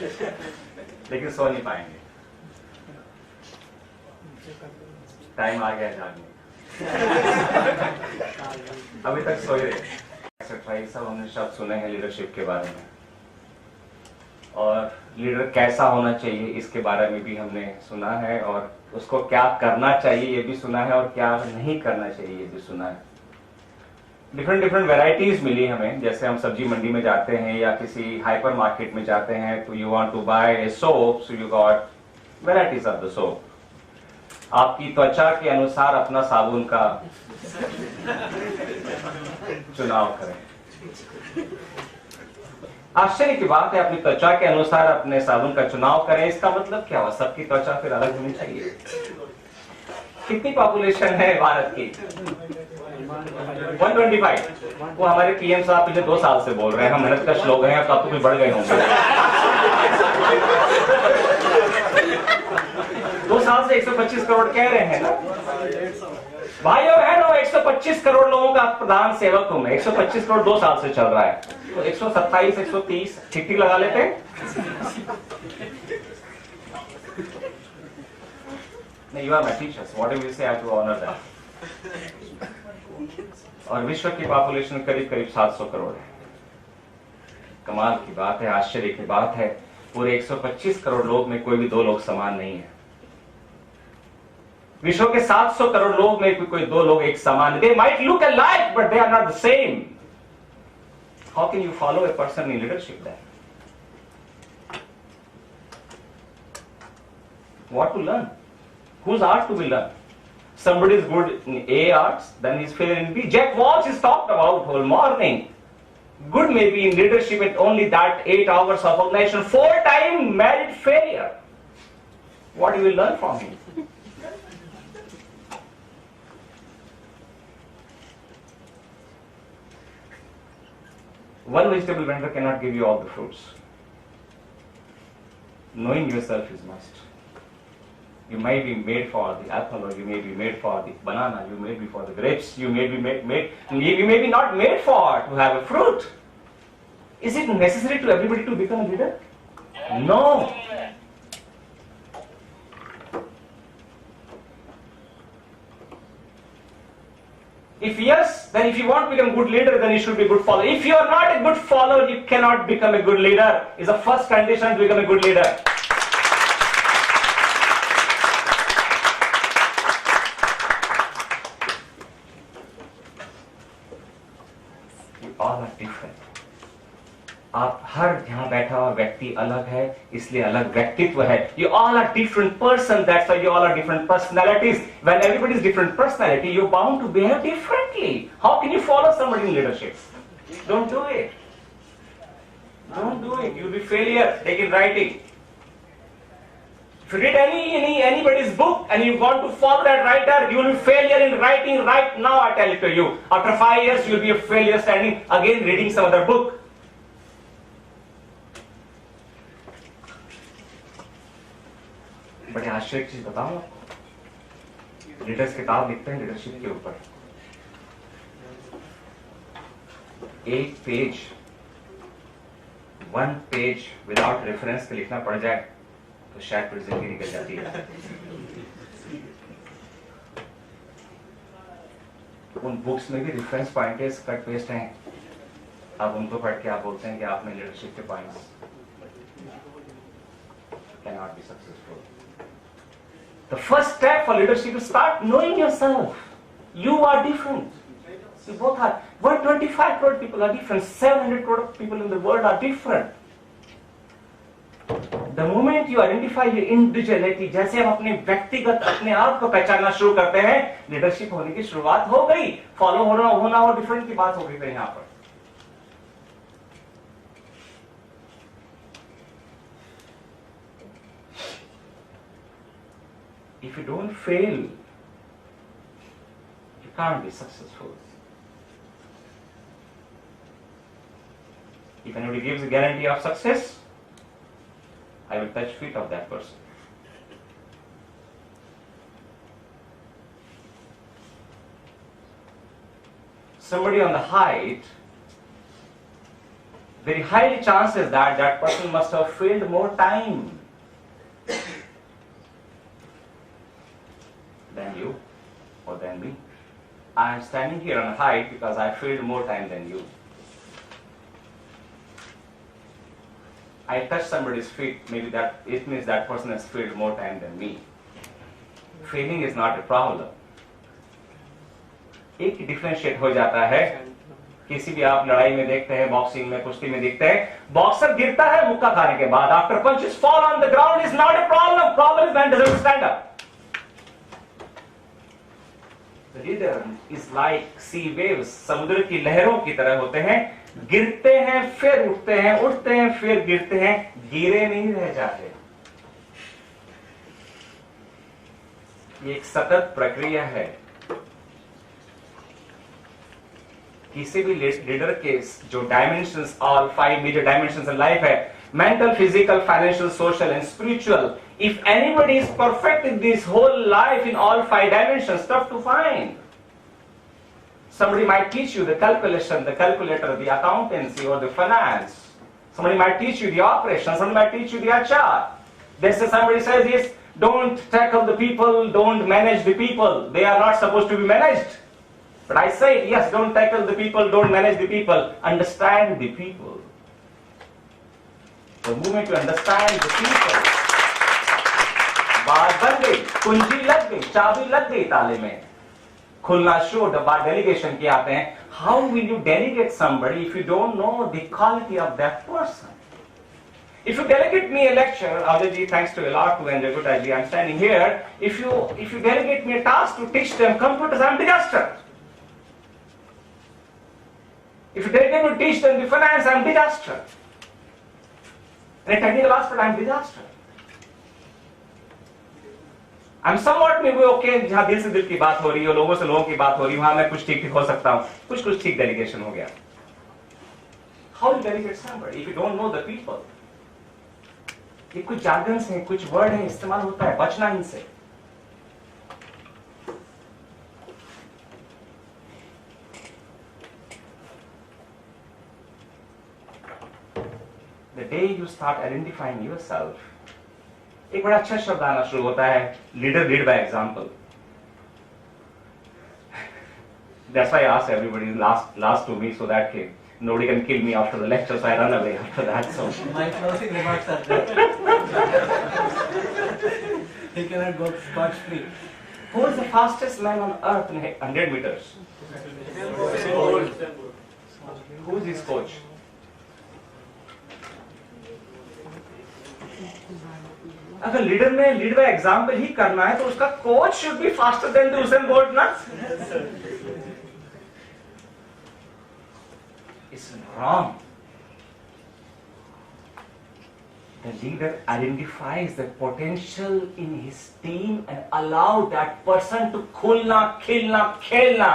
लेकिन सो नहीं पाएंगे, टाइम आ गया जागने। अभी तक सोए रहे। सब हमने शब्द सुने हैं लीडरशिप के बारे में, और लीडर कैसा होना चाहिए इसके बारे में भी हमने सुना है, और उसको क्या करना चाहिए ये भी सुना है, और क्या नहीं करना चाहिए ये भी सुना है। डिफरेंट डिफरेंट वैरायटीज मिली हमें। जैसे हम सब्जी मंडी में जाते हैं या किसी हाइपर मार्केट में जाते हैं, तो you want to buy a soap, so you got varieties of the soap. आपकी त्वचा के अनुसार अपना साबुन का चुनाव करें। आश्चर्य की बात है, अपनी त्वचा के अनुसार अपने साबुन का चुनाव करें। इसका मतलब क्या हुआ? सबकी त्वचा फिर अलग होनी चाहिए। कितनी पॉपुलेशन है भारत की? 125। वो हमारे पीएम साहब पिछले 2 साल से बोल रहे हैं, हम मेहनत कश लोग हैं, अब तो कुछ बढ़ गए होंगे। 2 साल से 125 करोड़ कह रहे हैं ना भाइयों, है ना? 125 करोड़ लोगों का प्रधान सेवक हूं मैं। 125 करोड़ 2 साल से चल रहा है, तो 127, 130 ठीक ठीक लगा लेते हैं। नहीं, you are my teachers, whatever you say I have to honour that. और विश्व की पॉपुलेशन करीब करीब 700 करोड़ है। कमाल की बात है, आश्चर्य की बात है, पूरे 125 करोड़ लोग में कोई भी 2 लोग समान नहीं है। विश्व के 700 करोड़ लोग में कोई 2 लोग एक समान। They might look alike, but they are not the same. How can you follow a person in leadership then? What to learn? Whose art to be learned? Somebody is good in A arts, then he's failure in B. Jack Welch is talked about whole morning. Good maybe in leadership at only that 8 hours of organization. 4-time married failure. What do you learn from him? One vegetable vendor cannot give you all the fruits. Knowing yourself is must. You may be made for the apple, or you may be made for the banana, you may be for the grapes, you may be you may be not made for to have a fruit. Is it necessary to everybody to become a leader? No. If yes, then if you want to become a good leader, then you should be a good follower. If you are not a good follower, you cannot become a good leader. Is the first condition to become a good leader. You all are different. आप हर यहाँ बैठा हुआ व्यक्ति अलग है, इसलिए अलग व्यक्तित्व है। You all are different person, that's why you all are different personalities. When everybody is different personality, you're bound to behave differently. How can you follow somebody in leadership? Don't do it. Don't do it. You'll be failure. Take in writing. If you read anybody's book and you want to follow that writer, you will be failure in writing right now. I tell it to you. After 5 years, you'll be a failure standing again reading some other book. बड़े आश्चर्य की चीज बताऊं आपको, leaders किताब लिखते हैं leadership के ऊपर, 1 पेज विदाउट रेफरेंस के लिखना पड़ जाए तो शायद पूरी जिंदगी निकल जाती है। उन बुक्स में भी रेफरेंस पॉइंट्स कट पेस्ट हैं, आप उनको पढ़ के आप बोलते हैं कि आपने लीडरशिप के points cannot be successful. The first step for leadership is start knowing yourself. You are different. You both are. 125 crore people are different. 700 crore people in the world are different. The moment you identify your individuality, जैसे हम अपने व्यक्तिगत अपने आप को पहचानना शुरू करते हैं, लीडरशिप होने की शुरुआत हो गई। फॉलो होना और डिफरेंट की बात हो गई है यहाँ पर। If you don't fail, you can't be successful. If anybody gives a guarantee of success, I will touch feet of that person. Somebody on the height, very highly chances that that person must have failed more time than you or than me. I am standing here on a height because I failed more time than you. I touch somebody's feet, maybe that it means that person has failed more time than me. Failing is not a problem. एक differentiate हो जाता है, किसी भी आप लड़ाई में देखते हैं, बॉक्सिंग में, कुश्ती में देखते हैं, बॉक्सर गिरता है मुक्का खाने के बाद, after punches fall on the ground is not a problem is man doesn't stand up. The leader is like sea waves, समुद्र की लहरों की तरह होते हैं, गिरते हैं फिर उठते हैं, उठते हैं फिर गिरते हैं, गिरे नहीं रह जाते. ये एक सतत प्रक्रिया है. किसी भी लीडर के जो dimensions, all 5 major dimensions in life है, mental, physical, financial, social and spiritual. If anybody is perfect in this whole life in all 5 dimensions, tough to find. Somebody might teach you the calculation, the calculator, the accountancy or the finance. Somebody might teach you the operation, somebody might teach you the HR. Somebody says, yes, don't tackle the people, don't manage the people. They are not supposed to be managed. But I say, yes, don't tackle the people, don't manage the people. Understand the people. The moment you understand the people, बात बन गई, कुंजी लग गई, चाबी लग गई ताले में, खुलना शुरू. बात डेलीगेशन की आते हैं. How will you delegate somebody if you don't know the quality of that person? If you delegate me a lecture, Ajay, thanks to a lot to and a good idea, I'm standing here. If you delegate me a task to teach them computers, I'm disaster. If you delegate me to teach them the finance, I'm disaster. In a technical aspect, I'm disaster. I'm somewhat maybe okay, जहां दिल से दिल की बात हो रही है, लोगों से लोगों की बात हो रही है, वहां मैं कुछ ठीक ठीक हो सकता हूं, कुछ ठीक डेलीगेशन हो गया. How do you delegate somebody if you don't know the people? ये कुछ jargons हैं, कुछ वर्ड हैं, इस्तेमाल होता है, बचना इनसे. The day you start identifying yourself, एक बड़ा अच्छा शब्द आना शुरू होता है, leader lead by example. That's why I asked everybody last to me so that nobody can kill me after the lecture, so I run away after that. So my closing remarks are there. He cannot go scotch free. Who is the fastest man on earth in 100 meters? Who is his coach? अगर leader में lead by example ही करना है तो उसका coach should be faster than the Usain bolt ना. It's wrong. The leader identifies the potential in his team and allow that person to खुलना, खिलना, खेलना.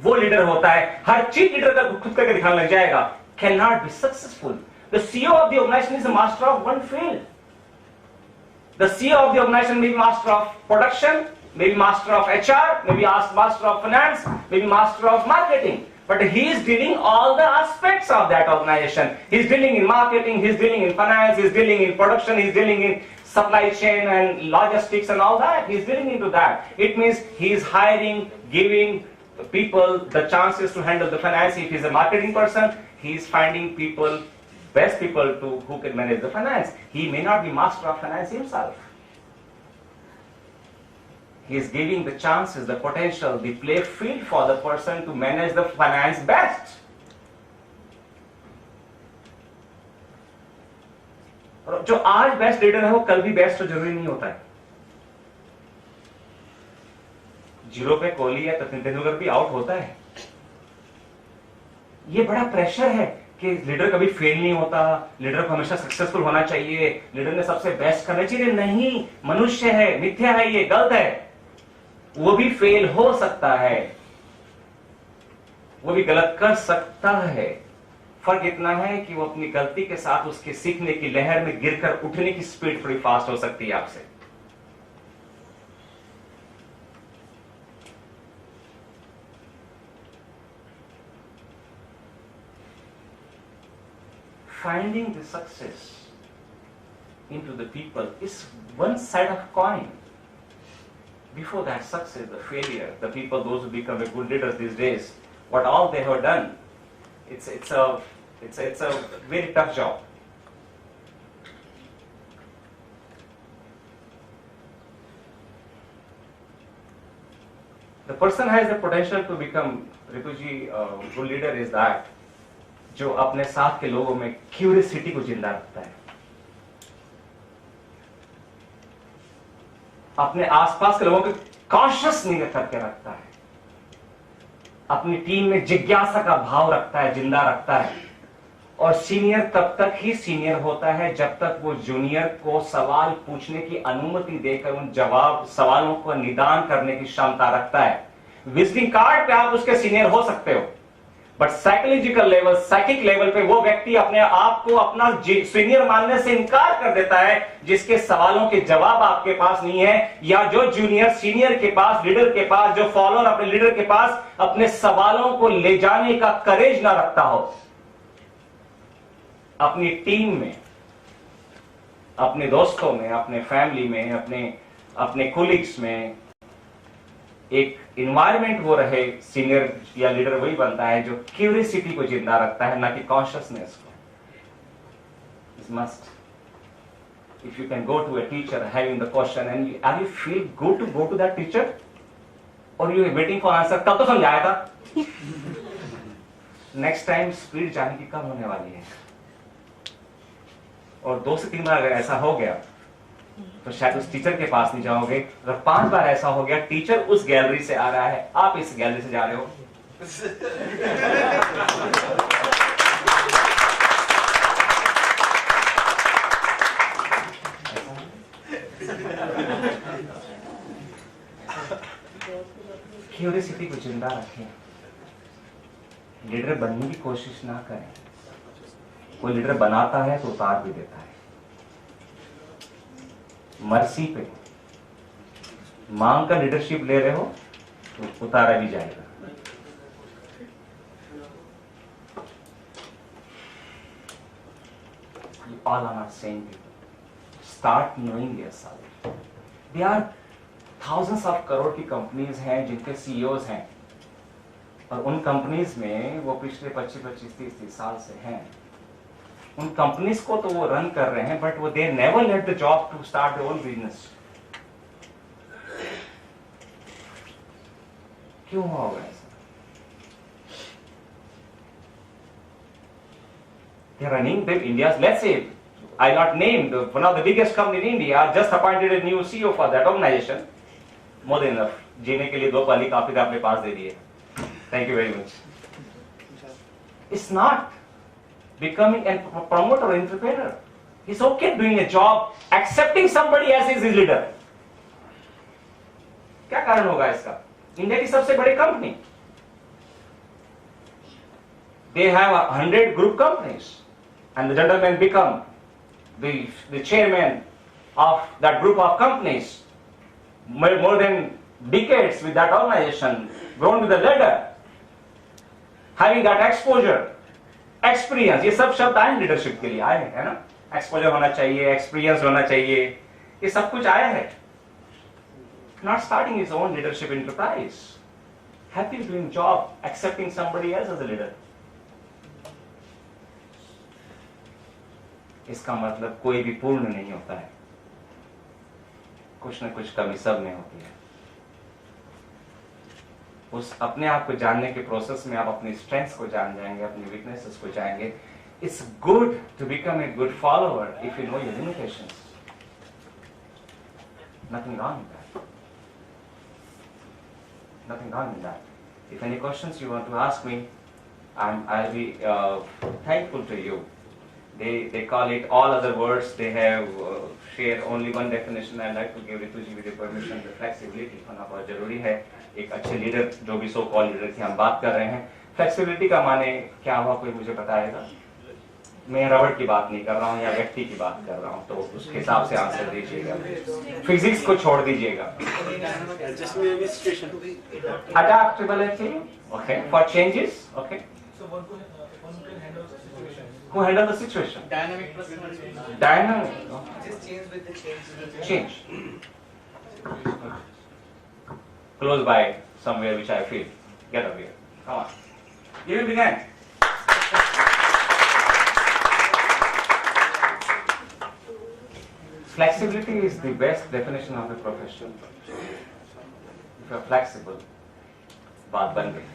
वो लीडर होता है. हर चीज लीडर का खुद करके दिखाने लग जाएगा, cannot be successful. The CEO of the organization is a master of one field. The CEO of the organization may be master of production, maybe master of HR, maybe master of finance, maybe master of marketing. But he is dealing all the aspects of that organization. He's dealing in marketing, he's dealing in finance, he's dealing in production, he's dealing in supply chain and logistics and all that. He's dealing into that. It means he's hiring, giving people the chances to handle the finance. If he's a marketing person, he's finding people, best people who can manage the finance. He may not be master of finance himself. He is giving the chances, the potential, the play field for the person to manage the finance best. और जो आज best leader है वो कल भी best तो जरूरी नहीं होता है. जीरो पे कोहली या सचिन तेंदुलकर भी आउट होता है. ये बड़ा प्रेशर है कि लीडर कभी फेल नहीं होता, लीडर को हमेशा सक्सेसफुल होना चाहिए, लीडर ने सबसे बेस्ट करना चाहिए. नहीं, मनुष्य है, मिथ्या है, ये गलत है. वो भी फेल हो सकता है, वो भी गलत कर सकता है. फर्क इतना है कि वो अपनी गलती के साथ उसके सीखने की लहर में गिरकर उठने की स्पीड थोड़ी फास्ट हो सकती है आपसे. finding the success into the people is one side of coin. Before that success, the failure, the people, those who become a good leaders these days, what all they have done, it's a very tough job. The person has the potential to become, Rituji, good leader is that जो अपने साथ के लोगों में curiosity को जिंदा रखता है, अपने आसपास के लोगों को कॉन्शियस नहीं करके रखता है, अपनी टीम में जिज्ञासा का भाव रखता है, जिंदा रखता है। और सीनियर तब तक ही सीनियर होता है जब तक वो जूनियर को सवाल पूछने की अनुमति देकर उन सवालों को निदान करने की क्षमता रखता है। विजिटिंग कार्ड पे आप उसके सीनियर हो सकते हो, but psychological level, psychic level पे वो व्यक्ति अपने आप को अपना सीनियर मानने से इनकार कर देता है जिसके सवालों के जवाब आपके पास नहीं है, या जो जूनियर सीनियर के पास, लीडर के पास, जो फॉलोअर अपने लीडर के पास अपने सवालों को ले जाने का करेज ना रखता हो। अपनी टीम में, अपने दोस्तों में, अपने फैमिली में, अपने कोलिग्स में एक इन्वायरमेंट वो रहे, सीनियर या लीडर वही बनता है जो क्यूरियसिटी को जिंदा रखता है, ना कि कॉन्शियसनेस को। It's must. If you can go to a teacher having the question and are you feel good to go to that teacher और यू वेटिंग फॉर आंसर, कब तो समझाया था। नेक्स्ट टाइम स्पीड जाने की कम होने वाली है। और 2 से 3 बार अगर ऐसा हो गया तो शायद उस टीचर के पास नहीं जाओगे। अगर 5 बार ऐसा हो गया, टीचर उस गैलरी से आ रहा है, आप इस गैलरी से जा रहे हो। क्यूरियसिटी को जिंदा रखें, लीडर बनने की कोशिश ना करें। कोई लीडर बनाता है तो उतार भी देता है, मर्सी पे मांग का लीडरशिप ले रहे हो तो उतारा भी जाएगा। You all are not same people. Start knowing yourself. There are thousands of crore की कंपनीज हैं जिनके सीईओज हैं, और उन कंपनीज में वो पिछले 25-30 साल से हैं। उन कंपनीज को तो वो रन कर रहे हैं, बट वो they never let the job to start their own business. क्यों होगा ऐसा? They are running the India's, let's say, I not named one of the biggest company in India, just appointed a new CEO for that organization. More than enough. जीने के लिए 2 पाली काफी तो आपने पास दे दिए। Thank you very much. It's not becoming a promoter or entrepreneur. He's okay doing a job, accepting somebody as his leader. क्या कारण होगा इसका? इंडिया की सबसे बड़ी company, they have 100 group companies, and the gentleman become the chairman of that group of companies, more than decades with that organization, grown with the ladder, having that exposure, experience. ये सब शब्द आए leadership के लिए आए हैं, है ना? एक्सपोजर होना चाहिए, एक्सपीरियंस होना चाहिए, ये सब कुछ आया है। Not starting his own leadership enterprise, happy doing job, accepting somebody else as a leader. इसका मतलब कोई भी पूर्ण नहीं होता है, कुछ न कुछ कमी सब में होती है। उस अपने आप को जानने के प्रोसेस में आप अपनी स्ट्रेंथ्स को जान जाएंगे, अपनी वीकनेसेस को जाएंगे। It's good to become a good follower if you know your limitations. Nothing wrong with that. Nothing wrong with that. If any questions you want to ask me, I'll be thankful to you. They call it all other words. They have share only one definition. I'd like to give Rituji with your permission. The flexibility होना बहुत जरूरी है। एक अच्छे leader, जो भी सो call leader की हम बात कर रहे हैं, फ्लेक्सिबिलिटी का माने क्या हुआ, कोई मुझे बताएगा? मैं रबड़ की बात नहीं कर रहा हूँ या व्यक्ति की बात कर रहा हूँ, तो उसके हिसाब से आंसर दीजिएगा। फिजिक्स को छोड़ दीजिएगा। Adaptability, okay, for changes, okay. So one can handle the situation. Who handle the situation? Dynamic personality. Dynamic. No? Just change with the change. Change. Close by somewhere which I feel. Get over here. Come on. Give him big hand. Flexibility is the best definition of a professional. If you are flexible, बात बन गई.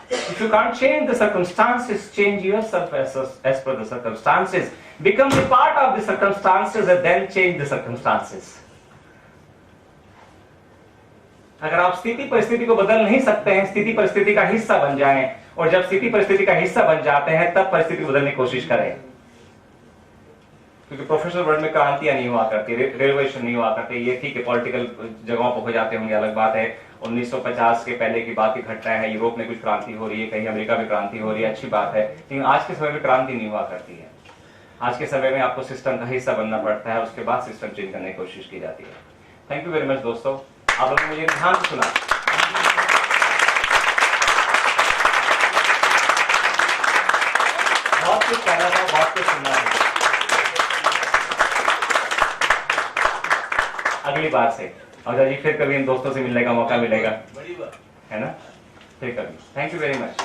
If you can't change the circumstances, change yourself as per the circumstances. Become the part of the circumstances and then change the circumstances. अगर आप स्थिति परिस्थिति को बदल नहीं सकते हैं, स्थिति परिस्थिति का हिस्सा बन जाएं, और जब स्थिति परिस्थिति का हिस्सा बन जाते हैं तब परिस्थिति को बदलने की कोशिश करें. क्योंकि प्रोफेशनल वर्ल्ड में क्रांतियां नहीं हुआ करती, रेवोल्यूशन नहीं हुआ करती. ये ठीक है, पॉलिटिकल जगहों पर हो जाते होंगे, अलग बात है. 1950 के पहले की बात की घटना है, यूरोप में कुछ क्रांति हो रही है, कहीं अमेरिका में क्रांति हो रही है, अच्छी बात है. लेकिन आज के समय में क्रांति नहीं हुआ करती है. आज के समय में आपको सिस्टम का हिस्सा बनना पड़ता है, उसके बाद सिस्टम चेंज करने की कोशिश की जाती है. थैंक यू वेरी मच दोस्तों, आप लोगों ने मुझे ध्यान से सुना. बहुत कुछ कहना था, बहुत कुछ सुनना था. अगली बार से और जी फिर कभी इन दोस्तों से मिलने का मौका मिलेगा, बड़ी बात है ना? फिर कभी. Thank you very much.